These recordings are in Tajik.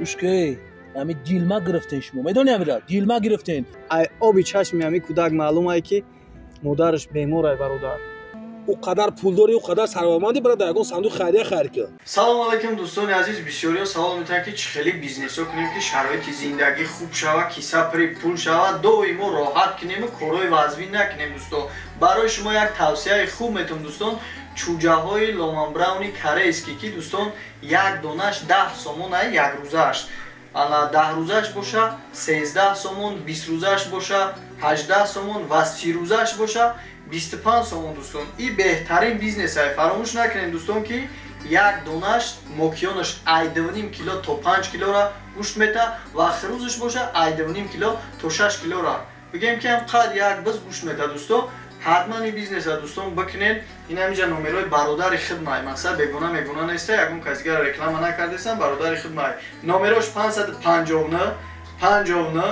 ушки ами дилма гирифтен шумо медони амира дилма гирифтен ай оби чашми ами кӯдак маълумае ки модараш беморай бародар او قدر پولداری او قدر ثروتمندی برای در صندوق خیریه خیر کرد. سلام علیکم دوستان عزیز، بسیاری سوال میتونن که چخیلی بیزنس ها کنیم که شرایط زندگی خوب شود، کیسه پر پول شود، دویم راحت کنیم، کارهای وظیفی نکنیم دوستان. برای شما یک توصیه خوب میتونم دوستان، چوجه های لومن براونی کریسکی که دوستان یک دونش 10 سومون یک روزش. انا 10 روزش باشه، 13 سومون، 20 روزش باشه، 18 سومون و 30 روزش باشه. 25 سومون دوستان. این بهترین بیزنس های. فراموش نکنید دوستان که یک دونش ماکیانش 8.5 کیلو تا 5 کیلو را گوشت میته و آخر روزش باشه 8.5 کیلو تا 6 کیلو را. بگیم که هم قد یک بس گوشت میته دوستان. حتما این بیزنس ها دوستان بکنید. این همینجا نمرای برادر خدمت مثلا بگونه نیسته، یکون کسی که رکلام نکردستن برادر خدمت. نمراش 559 59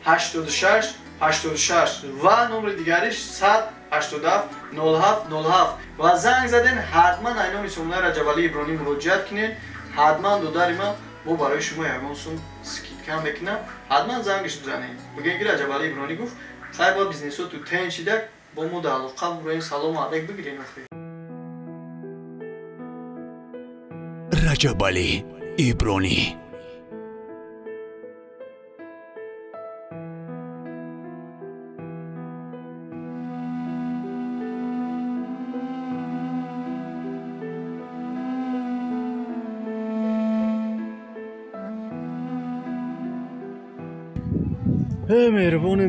86 86 و نمر دیگریش 187 07 07 و زنگ زدین حتما اینامی سومنای رجب علی ابرانی مراجعت کنین. حتما دوداری من با برای شما یکان سوم سکیت کم بکنم. حتما زنگش بزنین بگین که رجب علی ابرانی گفت خیلی با بیزنس ها تو تین شیدک با ما در علاقه برای سلام علیک بگیرین. رجب علی ابرانی.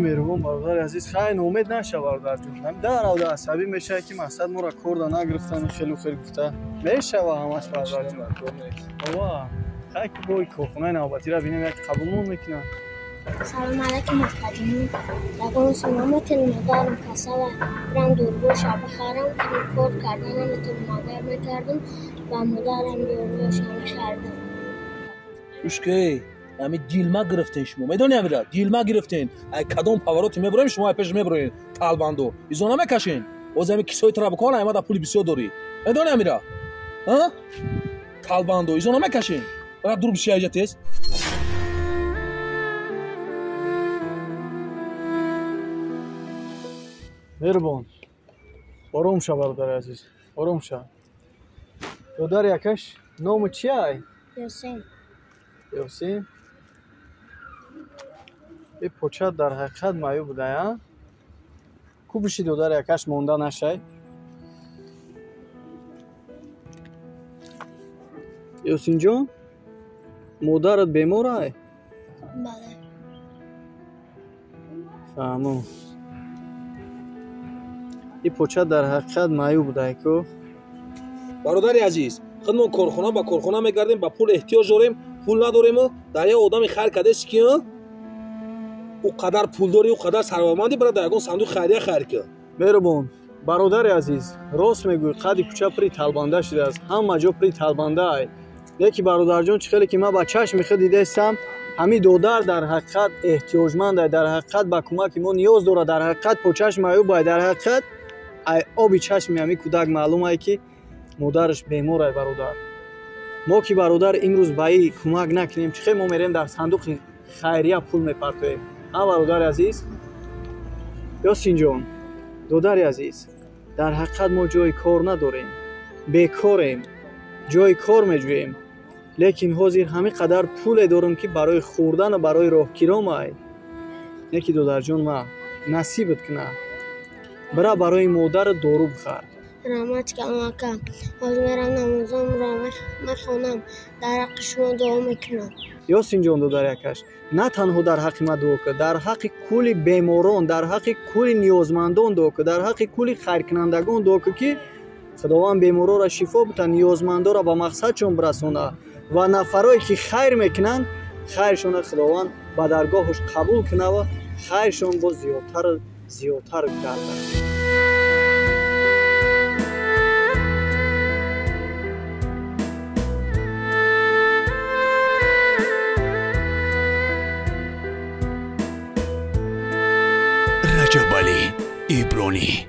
меҳрубон бародари азиз, хай ноумед наша бародарҷон. Дар авда асабӣ мешавад ки мақсад моро корда нагирифтану хелу хел гуфта мешава ҳамаш бародарҷон. ова хай ки бои корхонаи навбатиро бинем як қабулмон мекунам. салом алайкум муҳтадимин. ягон шумо метавонед модарам касала бурам дурбоша бихарам хеле кор карда наметавонам агар мекардам ба модарам дурбошам хардам. ушки ами дилма гирифтен шумо медони амира дилма гирифтен ай кадом павароти мебуроем шумо ай пеш мебуроен талбандо изона мекашен оз ами кисои трабукон аймада пули бисёр дорӣ медони амира талбандо изона мекашен бара дур биши айҷа тез. меҳрубон ором ша бародари азиз, ором ша. додари якаш номи чиай? ёсин. ёсин. این پوچه در حقیقت مایو بوده یا؟ کو بشی دودار یکش مونده نشه؟ یوسین جان مادرت بیماره؟ بله. فهمو. این پوچه در حقیقت مایو بوده کو؟ برادری عزیز خودمون کارخانه با کارخانه میگردیم با پول احتیاج داریم پول نداریم و در یه آدم خیر کردش که او قدر پولداری او قدر ثروتمندی برای در یگان صندوق خیریه خیر کرد. مهربان برادر عزیز راست میگوی قدی کوچه پری تلبنده شده است همه جا پری تلبنده ای یکی برادر جان چخیلی که من با چشم خود دیده استم همین دودر در حقیقت احتیاجمند در حقیقت با کمک ما نیاز داره در حقیقت پوچش معیوب باید در حقیقت ای آبی چشم همین کودک معلومه که مادرش بیمار ای برادر ما که برادر امروز با ای کمک نکنیم چخیلی ما میریم در صندوق خیریه پول میپرتویم. برادر عزیز یاسین جان دودر عزیز در حقیقت ما جای کار نداریم بیکاریم جای کار میجوییم لیکن حاضر همین قدر پول دارم که برای خوردن و برای راهگیرام ای یکی دودر جان ما نصیبت کنه برای مادر دارو بخر. رحمت کنم کم از میرم نمازم را میخونم در حق شما دعا میکنم. یاسین جان دودر یکش نه تنها در حق ما دعا که در حق کل بیماران در حق کل نیازمندان دعا که در حق کل خیرکنندگان دعا که خداوند بیمارا را شفا بده نیازمندا را به مقصدشون برسونه و نفرایی که خیر میکنن خیرشون خداوند به درگاهش قبول کنه و خیرشون با زیادتر گردد. رجب علی ابرانی.